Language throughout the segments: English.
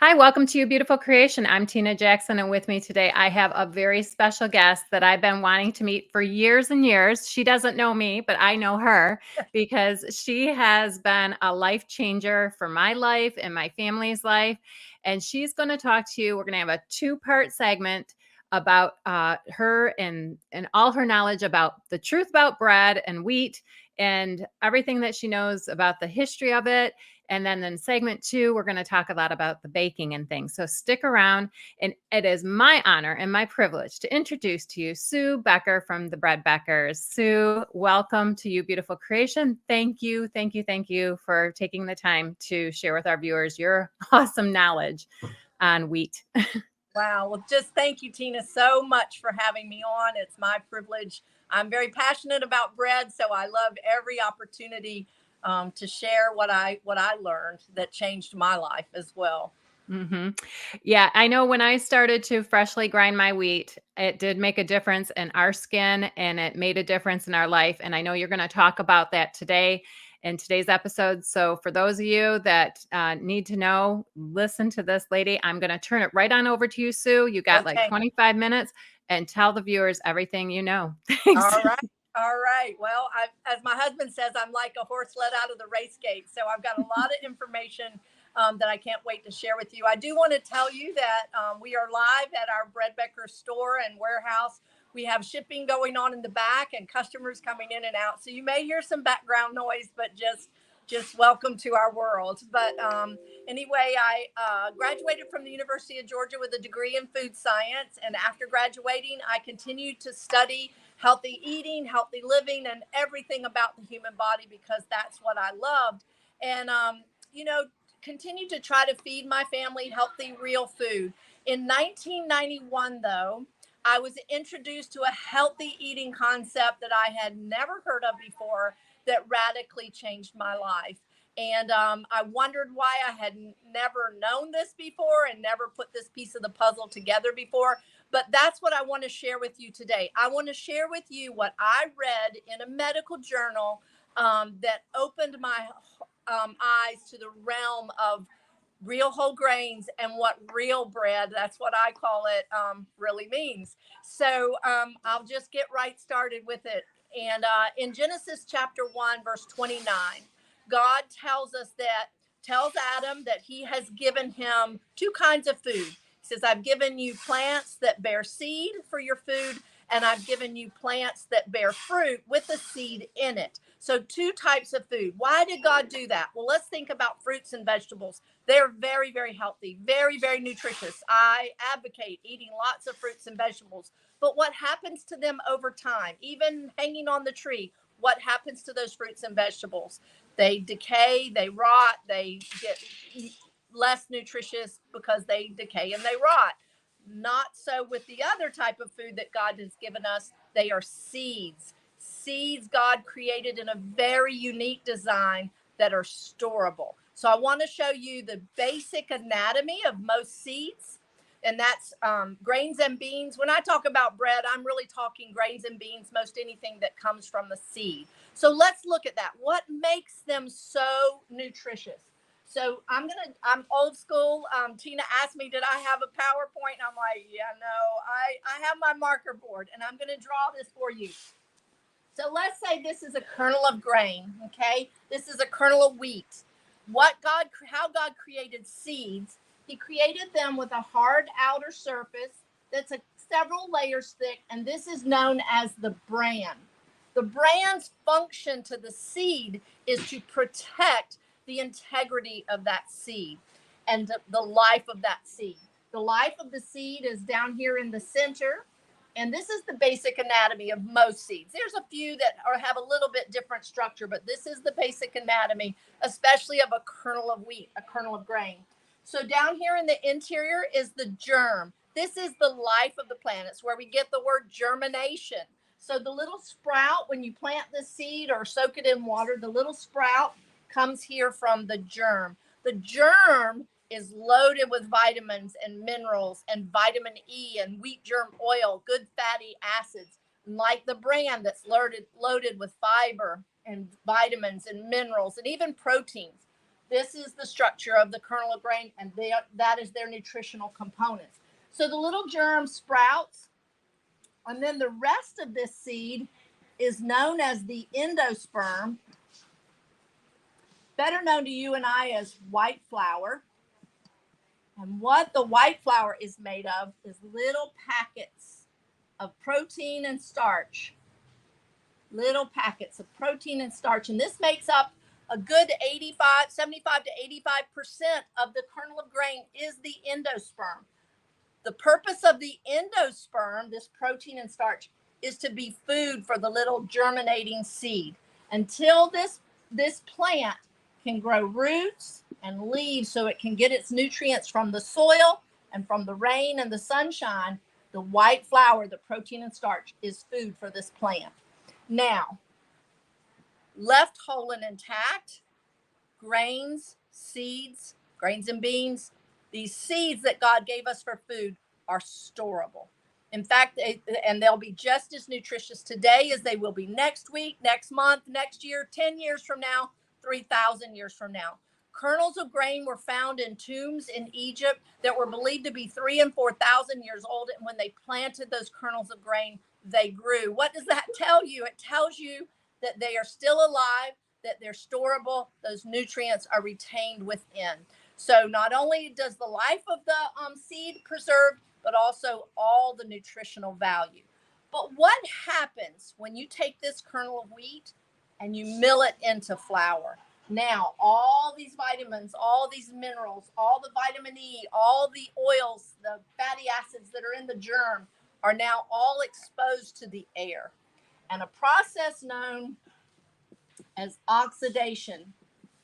Hi, welcome to You Beautiful Creation. I'm Tina Jackson, and with me today, I have a very special guest that I've been wanting to meet for years and years. She doesn't know me, but I know her because she has been a life changer for my life and my family's life. And she's going to talk to you. We're going to have a two-part segment about her and all her knowledge about the truth about bread and wheat and everything that she knows about the history of it. And then in segment 2, we're going to talk a lot about the baking and things. So stick around. And it is my honor and my privilege to introduce to you Sue Becker from the Bread Beckers. Sue, welcome to You Beautiful Creation. Thank you, thank you, thank you for taking the time to share with our viewers your awesome knowledge on wheat. Wow. Well, just thank you, Tina, so much for having me on. It's my privilege. I'm very passionate about bread, so I love every opportunity to share what I learned that changed my life as well. Mm-hmm. Yeah, I know when I started to freshly grind my wheat, it did make a difference in our skin and it made a difference in our life. And I know you're going to talk about that today in today's episode. So, for those of you that need to know, listen to this lady. I'm going to turn it right on over to you, Sue. You got like Okay. 25 minutes and tell the viewers everything you know. Thanks. All right. All right. Well, as my husband says, I'm like a horse let out of the race gate. So I've got a lot of information that I can't wait to share with you. I do want to tell you that we are live at our Bread Becker store and warehouse. We have shipping going on in the back and customers coming in and out. So you may hear some background noise, but just welcome to our world. But anyway, I graduated from the University of Georgia with a degree in food science. And after graduating, I continued to study healthy eating, healthy living, and everything about the human body because that's what I loved. And, you know, continued to try to feed my family healthy, real food. In 1991, though, I was introduced to a healthy eating concept that I had never heard of before that radically changed my life. And I wondered why I had never known this before and never put this piece of the puzzle together before. But that's what I want to share with you today. I want to share with you what I read in a medical journal that opened my eyes to the realm of real whole grains and what real bread, that's what I call it, really means. So I'll just get right started with it. And in Genesis chapter 1, verse 29, God tells Adam that he has given him two kinds of food. He says, I've given you plants that bear seed for your food, and I've given you plants that bear fruit with the seed in it. So two types of food. Why did God do that? Well, let's think about fruits and vegetables. They're very, very healthy, very, very nutritious. I advocate eating lots of fruits and vegetables. But what happens to them over time, even hanging on the tree? What happens to those fruits and vegetables? They decay, they rot, they get less nutritious because they decay and they rot. Not so with the other type of food that God has given us. They are seeds. Seeds God created in a very unique design that are storable. So I want to show you the basic anatomy of most seeds, and that's grains and beans. When I talk about bread, I'm really talking grains and beans, most anything that comes from the seed. So let's look at that. What makes them so nutritious? So I'm old school. Tina asked me, did I have a PowerPoint? I'm like, yeah, no, I have my marker board and I'm going to draw this for you. So let's say this is a kernel of grain, okay? This is a kernel of wheat. How God created seeds, he created them with a hard outer surface that's several layers thick, and this is known as the bran. The bran's function to the seed is to protect the integrity of that seed and the life of that seed. The life of the seed is down here in the center. And this is the basic anatomy of most seeds. There's a few that have a little bit different structure, but this is the basic anatomy, especially of a kernel of wheat, a kernel of grain. So down here in the interior is the germ. This is the life of the plant. It's where we get the word germination. So the little sprout, when you plant the seed or soak it in water, the little sprout comes here from the germ. The germ is loaded with vitamins and minerals and vitamin E and wheat germ oil, good fatty acids, like the bran that's loaded with fiber and vitamins and minerals and even proteins. This is the structure of the kernel of grain, and that is their nutritional components. So the little germ sprouts, and then the rest of this seed is known as the endosperm, better known to you and I as white flour. And what the white flour is made of is little packets of protein and starch. Little packets of protein and starch. And this makes up a good 75 to 85% of the kernel of grain is the endosperm. The purpose of the endosperm, this protein and starch, is to be food for the little germinating seed. Until this plant can grow roots and leaves so it can get its nutrients from the soil and from the rain and the sunshine, the white flour, the protein and starch, is food for this plant. Now, left whole and intact, grains, seeds, grains and beans, these seeds that God gave us for food are storable. In fact, and they'll be just as nutritious today as they will be next week, next month, next year, 10 years from now, 3,000 years from now. Kernels of grain were found in tombs in Egypt that were believed to be 3,000 and 4,000 years old. And when they planted those kernels of grain, they grew. What does that tell you? It tells you that they are still alive, that they're storable, those nutrients are retained within. So not only does the life of the seed preserved, but also all the nutritional value. But what happens when you take this kernel of wheat and you mill it into flour? Now, all these vitamins, all these minerals, all the vitamin E, all the oils, the fatty acids that are in the germ are now all exposed to the air. And a process known as oxidation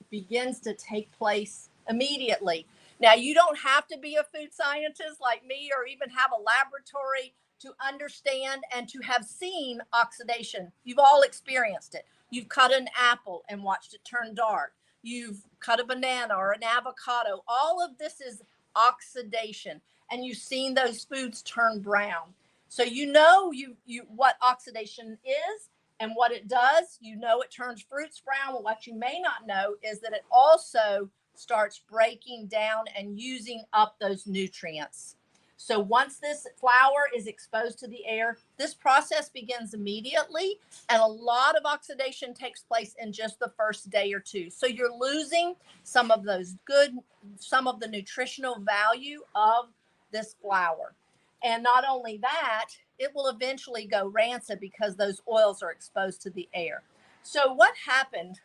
begins to take place immediately. Now, you don't have to be a food scientist like me or even have a laboratory to understand and to have seen oxidation. You've all experienced it. You've cut an apple and watched it turn dark. You've cut a banana or an avocado. All of this is oxidation, and you've seen those foods turn brown. So you know what oxidation is and what it does. You know it turns fruits brown. What you may not know is that it also starts breaking down and using up those nutrients. So once this flour is exposed to the air, this process begins immediately, and a lot of oxidation takes place in just the first day or two. So you're losing some of the nutritional value of this flour. And not only that, it will eventually go rancid because those oils are exposed to the air. So what happened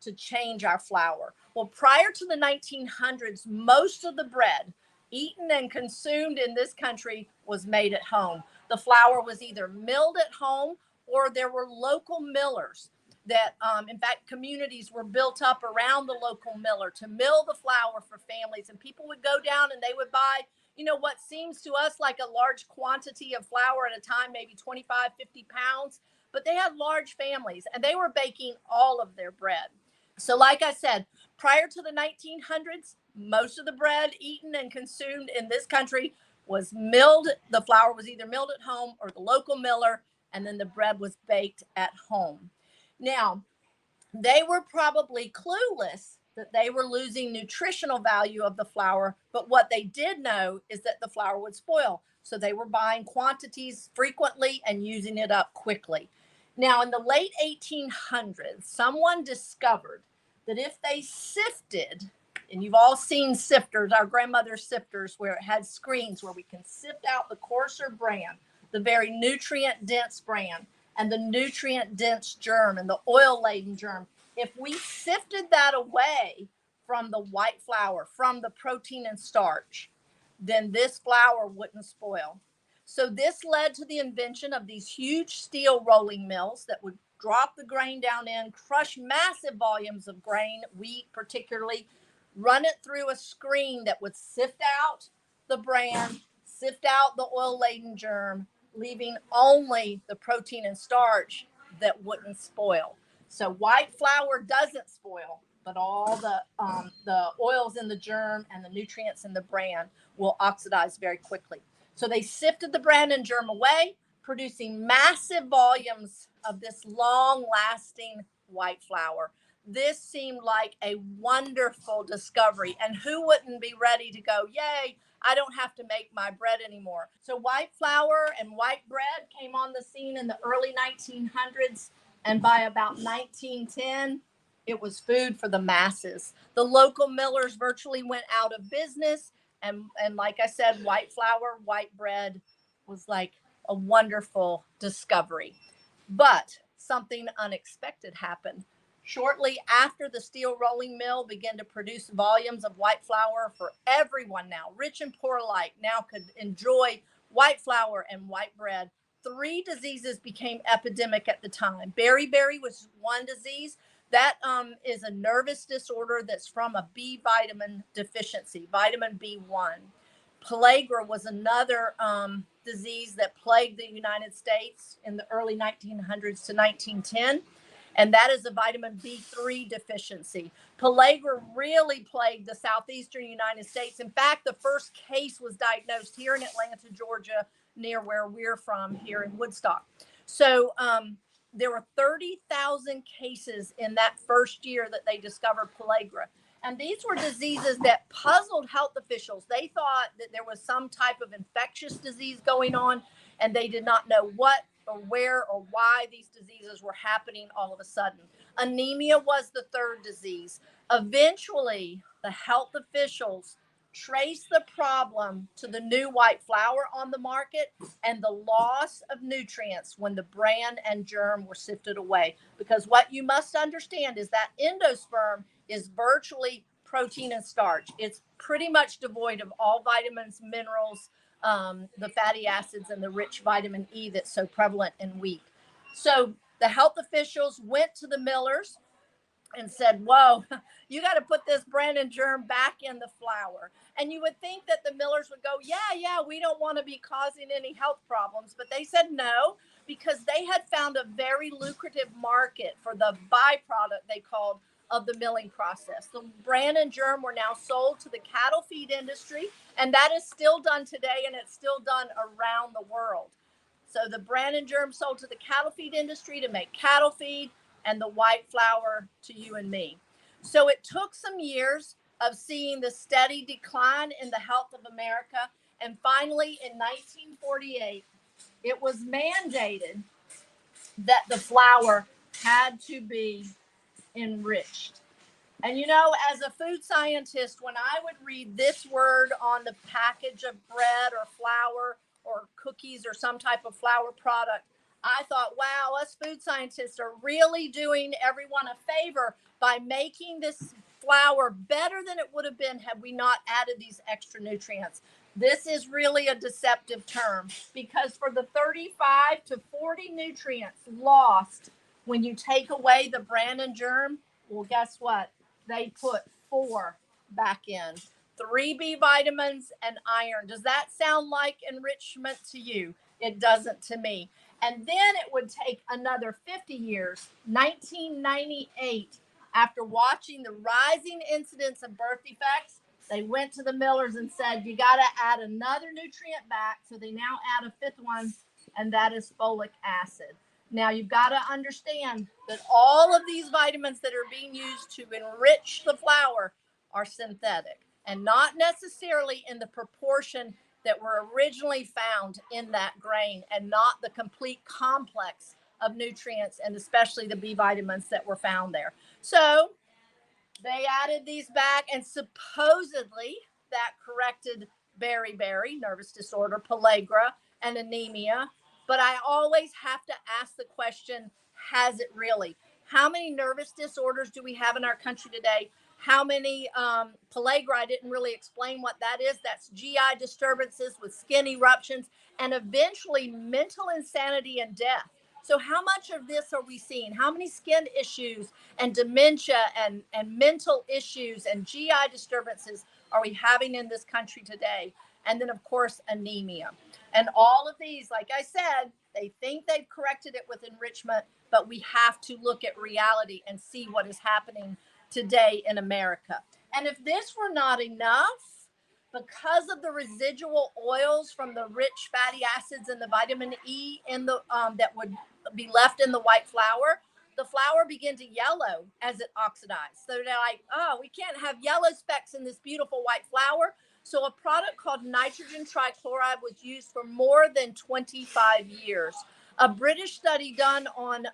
to change our flour? Well, prior to the 1900s, most of the bread eaten and consumed in this country was made at home. The flour was either milled at home or there were local millers that, in fact, communities were built up around the local miller to mill the flour for families. And people would go down and they would buy, what seems to us like a large quantity of flour at a time, maybe 25, 50 pounds. But they had large families and they were baking all of their bread. So like I said, prior to the 1900s, most of the bread eaten and consumed in this country was milled. The flour was either milled at home or the local miller, and then the bread was baked at home. Now, they were probably clueless that they were losing nutritional value of the flour, but what they did know is that the flour would spoil. So they were buying quantities frequently and using it up quickly. Now, in the late 1800s, someone discovered that if they sifted, and you've all seen sifters, our grandmother's sifters, where it had screens where we can sift out the coarser bran, the very nutrient dense bran, and the nutrient dense germ and the oil laden germ. If we sifted that away from the white flour, from the protein and starch, then this flour wouldn't spoil. So this led to the invention of these huge steel rolling mills that would drop the grain down in, crush massive volumes of grain, wheat particularly, run it through a screen that would sift out the bran, sift out the oil laden germ, leaving only the protein and starch that wouldn't spoil. So white flour doesn't spoil, but all the oils in the germ and the nutrients in the bran will oxidize very quickly. So they sifted the bran and germ away, producing massive volumes of this long-lasting white flour. this seemed like a wonderful discovery. And who wouldn't be ready to go, yay, I don't have to make my bread anymore. So white flour and white bread came on the scene in the early 1900s. And by about 1910, it was food for the masses. The local millers virtually went out of business. And like I said, white flour, white bread was like a wonderful discovery. But something unexpected happened. Shortly after the steel rolling mill began to produce volumes of white flour for everyone now, rich and poor alike, now could enjoy white flour and white bread. Three diseases became epidemic at the time. Beriberi was one disease. That is a nervous disorder that's from a B vitamin deficiency, vitamin B1. Pellagra was another disease that plagued the United States in the early 1900s to 1910, and that is a vitamin B3 deficiency. Pellagra really plagued the southeastern United States. In fact, the first case was diagnosed here in Atlanta, Georgia, near where we're from, here in Woodstock. So there were 30,000 cases in that first year that they discovered pellagra. And these were diseases that puzzled health officials. They thought that there was some type of infectious disease going on, and they did not know what or where or why these diseases were happening all of a sudden. Anemia was the third disease. Eventually, the health officials traced the problem to the new white flour on the market and the loss of nutrients when the bran and germ were sifted away. Because what you must understand is that endosperm is virtually protein and starch. It's pretty much devoid of all vitamins, minerals, the fatty acids, and the rich vitamin E that's so prevalent in wheat. So the health officials went to the millers and said, whoa, you got to put this bran and germ back in the flour. And you would think that the millers would go, yeah, we don't want to be causing any health problems. But they said no, because they had found a very lucrative market for the byproduct they called of the milling process. The bran and germ were now sold to the cattle feed industry, and that is still done today, and it's still done around the world. So the bran and germ sold to the cattle feed industry to make cattle feed, and the white flour to you and me. So it took some years of seeing the steady decline in the health of America. And finally, in 1948, it was mandated that the flour had to be enriched. And you know, as a food scientist, when I would read this word on the package of bread or flour or cookies or some type of flour product, I thought, wow, us food scientists are really doing everyone a favor by making this flour better than it would have been had we not added these extra nutrients. This is really a deceptive term, because for the 35 to 40 nutrients lost when you take away the bran and germ, well, guess what? They put 4 back in. 3 B vitamins and iron. Does that sound like enrichment to you? It doesn't to me. And then it would take another 50 years, 1998, after watching the rising incidence of birth defects, they went to the millers and said, you got to add another nutrient back. So they now add a 5th one, and that is folic acid. Now, you've got to understand that all of these vitamins that are being used to enrich the flour are synthetic and not necessarily in the proportion that were originally found in that grain, and not the complete complex of nutrients, and especially the B vitamins that were found there. So they added these back, and supposedly that corrected beriberi, nervous disorder, pellagra, and anemia. But I always have to ask the question, has it really? How many nervous disorders do we have in our country today? How many pellagra? I didn't really explain what that is. That's GI disturbances with skin eruptions and eventually mental insanity and death. So how much of this are we seeing? How many skin issues and dementia and mental issues and GI disturbances are we having in this country today? And then, of course, anemia. And all of these, like I said, they think they've corrected it with enrichment, but we have to look at reality and see what is happening today in America. And if this were not enough, because of the residual oils from the rich fatty acids and the vitamin E in the that would be left in the white flour, the flour began to yellow as it oxidized. So they're like, oh, we can't have yellow specks in this beautiful white flour. So a product called nitrogen trichloride was used for more than 25 years. A British study done on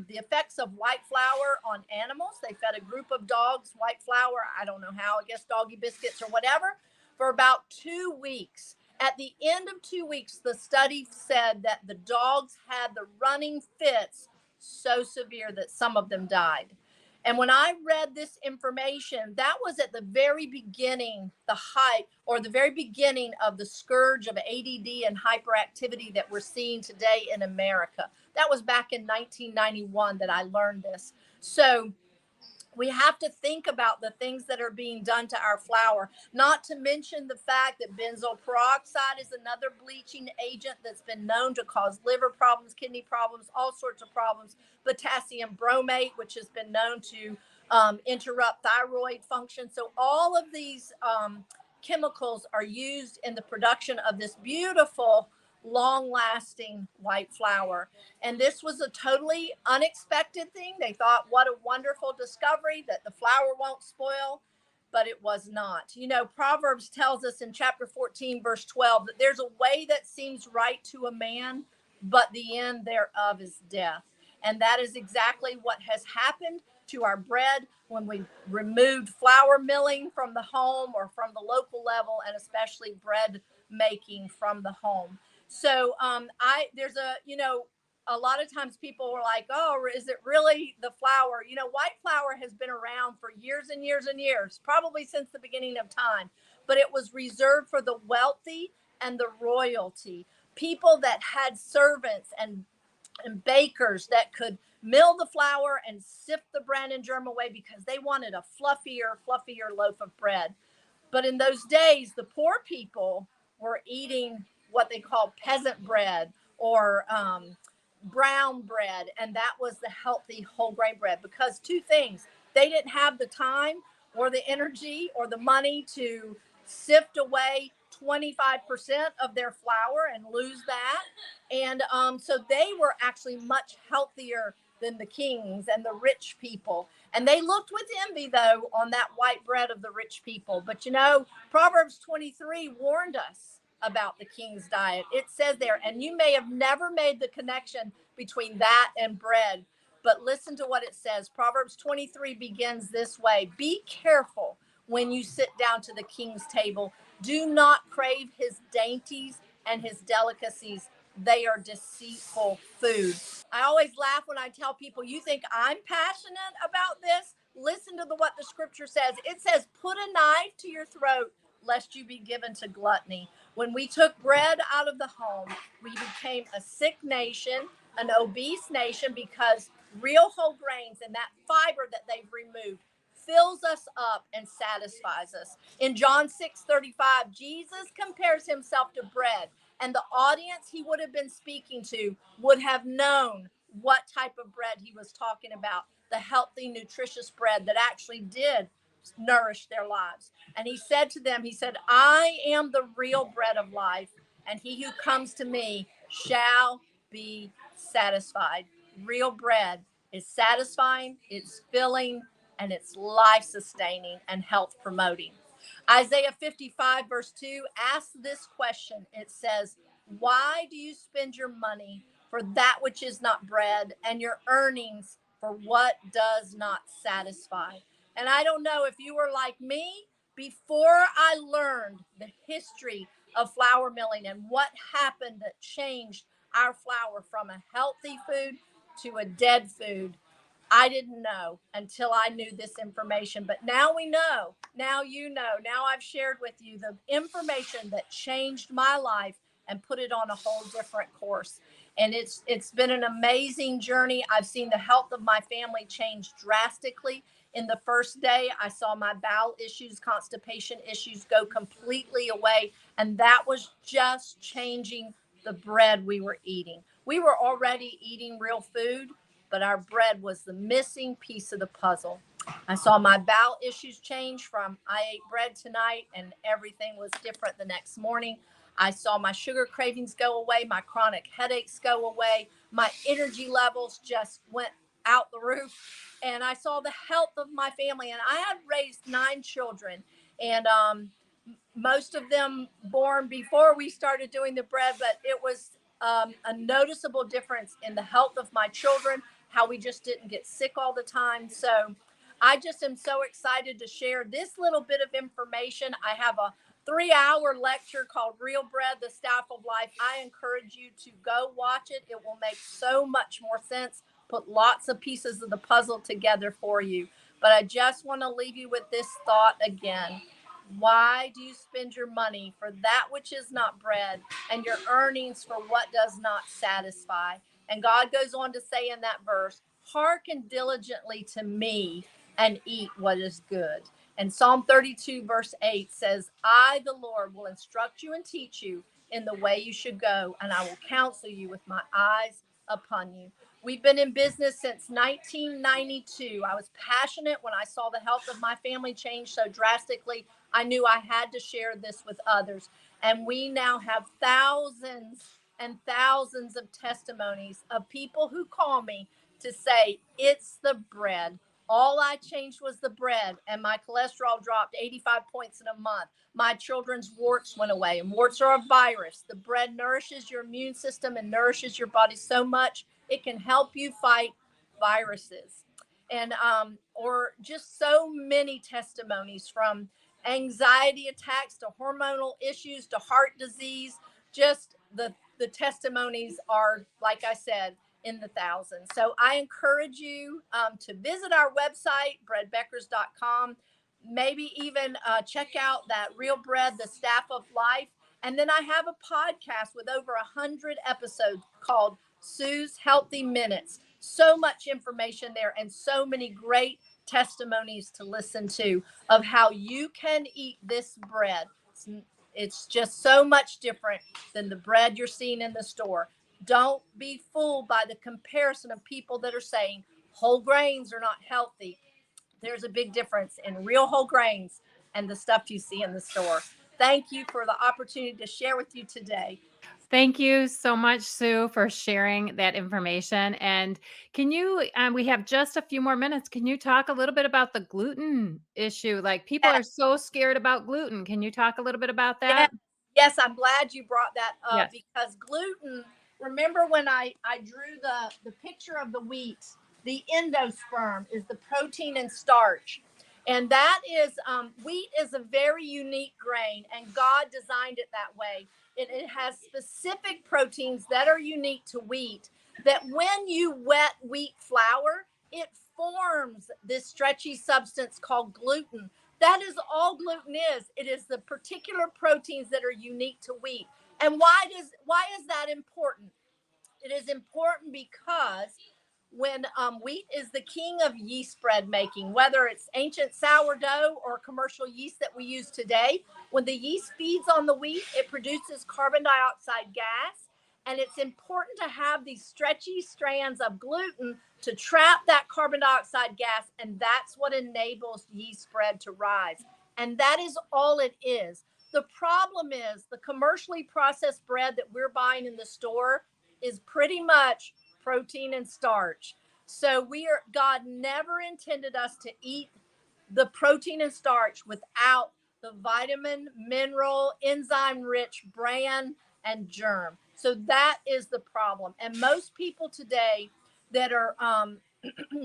the effects of white flour on animals. They fed a group of dogs white flour. I don't know how, I guess doggy biscuits or whatever, for about 2 weeks. At the end of 2 weeks, the study said that the dogs had the running fits so severe that some of them died. And when I read this information, that was at the very beginning, the height or the very beginning of the scourge of ADD and hyperactivity that we're seeing today in America. That was back in 1991 that I learned this. So we have to think about the things that are being done to our flour, not to mention the fact that benzoyl peroxide is another bleaching agent that's been known to cause liver problems, kidney problems, all sorts of problems. Potassium bromate, which has been known to interrupt thyroid function. So all of these chemicals are used in the production of this beautiful, long lasting white flour. And this was a totally unexpected thing. They thought, what a wonderful discovery that the flour won't spoil, but it was not. You know, Proverbs tells us in chapter 14, verse 12, that there's a way that seems right to a man, but the end thereof is death. And that is exactly what has happened to our bread when we removed flour milling from the home or from the local level, and especially bread making from the home. So there's a lot of times people were like, oh, is it really the flour? You know, white flour has been around for years and years and years, probably since the beginning of time, but it was reserved for the wealthy and the royalty, people that had servants and bakers that could mill the flour and sift the bran and germ away because they wanted a fluffier loaf of bread. But in those days, the poor people were eating what they call peasant bread or brown bread, and that was the healthy whole grain bread. Because two things: they didn't have the time or the energy or the money to sift away 25% of their flour and lose that. And so they were actually much healthier than the kings and the rich people. And they looked with envy, though, on that white bread of the rich people. But you know, Proverbs 23 warned us about the king's diet. It says there, and you may have never made the connection between that and bread, but listen to what it says. Proverbs 23 begins this way: be careful when you sit down to the king's table. Do not crave his dainties and his delicacies. They are deceitful food. I always laugh when I tell people, you think I'm passionate about this? Listen to what the scripture says. It says, put a knife to your throat, lest you be given to gluttony. When we took bread out of the home, we became a sick nation, an obese nation, because real whole grains and that fiber that they've removed fills us up and satisfies us. In John 6:35, Jesus compares himself to bread, and the audience he would have been speaking to would have known what type of bread he was talking about: the healthy, nutritious bread that actually did nourish their lives. And he said to them, he said, I am the real bread of life, and he who comes to me shall be satisfied. Real bread is satisfying, it's filling, and it's life sustaining and health promoting. Isaiah 55, verse 2 asks this question. It says, why do you spend your money for that which is not bread, and your earnings for what does not satisfy? And I don't know if you were like me. Before I learned the history of flour milling and what happened that changed our flour from a healthy food to a dead food, I didn't know until I knew this information. But now we know. Now you know. Now I've shared with you the information that changed my life and put it on a whole different course. And it's been an amazing journey. I've seen the health of my family change drastically. In the first day, I saw my bowel issues, constipation issues go completely away. And that was just changing the bread we were eating. We were already eating real food, but our bread was the missing piece of the puzzle. I saw my bowel issues change from I ate bread tonight and everything was different the next morning. I saw my sugar cravings go away, my chronic headaches go away, my energy levels just went out the roof. and I saw the health of my family. And I had raised 9 children, and most of them born before we started doing the bread, but it was a noticeable difference in the health of my children, how we just didn't get sick all the time. So I just am so excited to share this little bit of information. I have a 3-hour lecture called Real Bread, the Staff of Life. I encourage you to go watch it. It will make so much more sense, put lots of pieces of the puzzle together for you. But I just want to leave you with this thought again. Why do you spend your money for that which is not bread, and your earnings for what does not satisfy? And God goes on to say in that verse, hearken diligently to me and eat what is good. And Psalm 32, verse 8 says, I, the Lord, will instruct you and teach you in the way you should go, and I will counsel you with my eyes upon you. We've been in business since 1992. I was passionate when I saw the health of my family change so drastically. I knew I had to share this with others. And we now have thousands and thousands of testimonies of people who call me to say, it's the bread. All I changed was the bread, and my cholesterol dropped 85 points in a month. My children's warts went away, and warts are a virus. The bread nourishes your immune system and nourishes your body so much it can help you fight viruses. And or just so many testimonies, from anxiety attacks to hormonal issues to heart disease. Just the testimonies are, like I said, in the thousands. So I encourage you to visit our website, breadbeckers.com. Maybe even check out that Real Bread, the Staff of Life. And then I have a podcast with over 100 episodes called Sue's Healthy Minutes. So much information there, and so many great testimonies to listen to of how you can eat this bread. It's just so much different than the bread you're seeing in the store. Don't be fooled by the comparison of people that are saying whole grains are not healthy. There's a big difference in real whole grains and the stuff you see in the store. Thank you for the opportunity to share with you today. Thank you so much, Sue, for sharing that information. And can you, we have just a few more minutes. Can you talk a little bit about the gluten issue? Like, people are so scared about gluten. Can you talk a little bit about Yes, that? yes, I'm glad you brought that up, Yes. because gluten, remember when I drew the picture of the wheat, the endosperm is the protein and starch. And that is, wheat is a very unique grain, and God designed it that way. It has specific proteins that are unique to wheat, that when you wet wheat flour, it forms this stretchy substance called gluten. That is all gluten is. It is the particular proteins that are unique to wheat. And why is that important? It is important because when wheat is the king of yeast bread making, whether it's ancient sourdough or commercial yeast that we use today, when the yeast feeds on the wheat, it produces carbon dioxide gas. And it's important to have these stretchy strands of gluten to trap that carbon dioxide gas. And that's what enables yeast bread to rise. And that is all it is. The problem is the commercially processed bread that we're buying in the store is pretty much protein and starch. So God never intended us to eat the protein and starch without the vitamin, mineral, enzyme rich bran and germ. So that is the problem. And most people today that are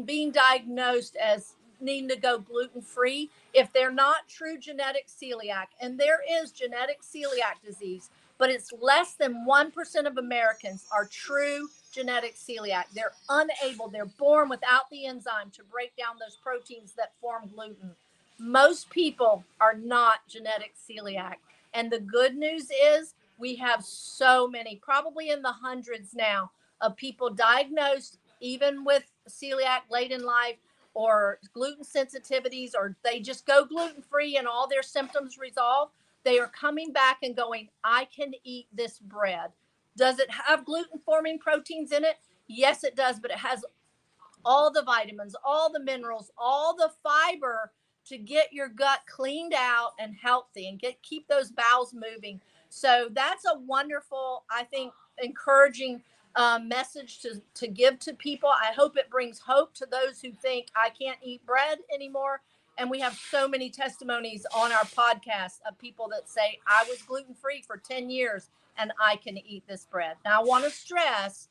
being diagnosed as needing to go gluten free, if they're not true genetic celiac, and there is genetic celiac disease, but it's less than 1% of Americans are true genetic celiac. They're unable, they're born without the enzyme to break down those proteins that form gluten. Most people are not genetic celiac. And the good news is we have so many, probably in the hundreds now, of people diagnosed even with celiac late in life, or gluten sensitivities, or they just go gluten free and all their symptoms resolve. They are coming back and going, I can eat this bread. Does it have gluten forming proteins in it? Yes, it does, but it has all the vitamins, all the minerals, all the fiber to get your gut cleaned out and healthy and keep those bowels moving. So that's a wonderful, I think, encouraging message to give to people. I hope it brings hope to those who think I can't eat bread anymore. And we have so many testimonies on our podcast of people that say, I was gluten free for 10 years and I can eat this bread. Now, I want to stress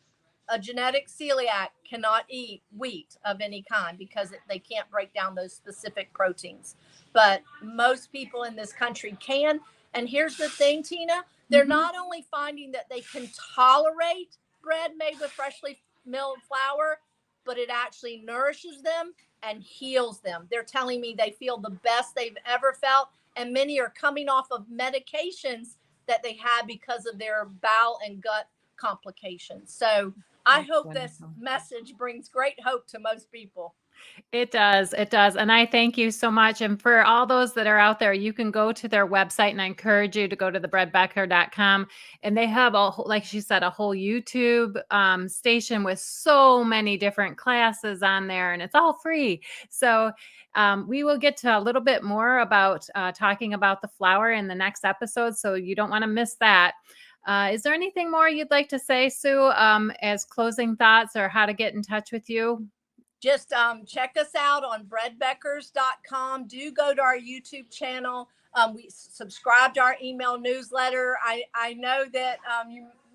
a genetic celiac cannot eat wheat of any kind because they can't break down those specific proteins. But most people in this country can. And here's the thing, Tina, they're not only finding that they can tolerate bread made with freshly milled flour, but it actually nourishes them and heals them. They're telling me they feel the best they've ever felt. And many are coming off of medications that they had because of their bowel and gut complications. So I hope this message brings great hope to most people. It does. It does. And I thank you so much. And for all those that are out there, you can go to their website, and I encourage you to go to thebreadbecker.com. And they have like she said, a whole YouTube station with so many different classes on there, and it's all free. So we will get to a little bit more about talking about the flour in the next episode. So you don't want to miss that. Is there anything more you'd like to say, Sue, as closing thoughts, or how to get in touch with you? Just check us out on breadbeckers.com. Do go to our YouTube channel. We subscribe to our email newsletter. I know that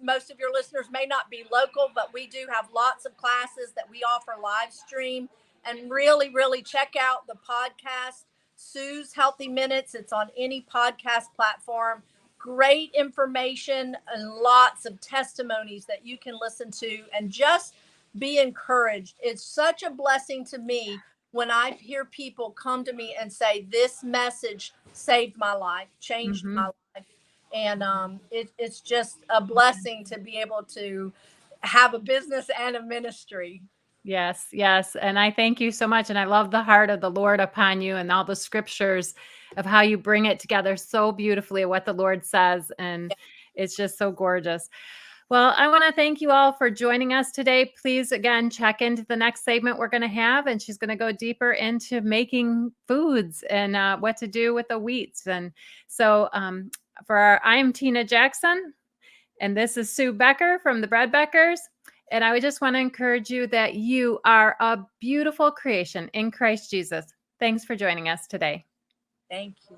most of your listeners may not be local, but we do have lots of classes that we offer live stream. And really, really check out the podcast, Sue's Healthy Minutes. It's on any podcast platform. Great information and lots of testimonies that you can listen to and just be encouraged. It's such a blessing to me when I hear people come to me and say, this message saved my life, changed my life. And it's just a blessing to be able to have a business and a ministry. Yes, yes. And I thank you so much. And I love the heart of the Lord upon you and all the scriptures of how you bring it together so beautifully, what the Lord says. And it's just so gorgeous. Well, I want to thank you all for joining us today. Please, again, check into the next segment we're going to have, and she's going to go deeper into making foods and what to do with the wheats. And so I'm Tina Jackson, and this is Sue Becker from the Bread Beckers. And I would just want to encourage you that you are a beautiful creation in Christ Jesus. Thanks for joining us today. Thank you.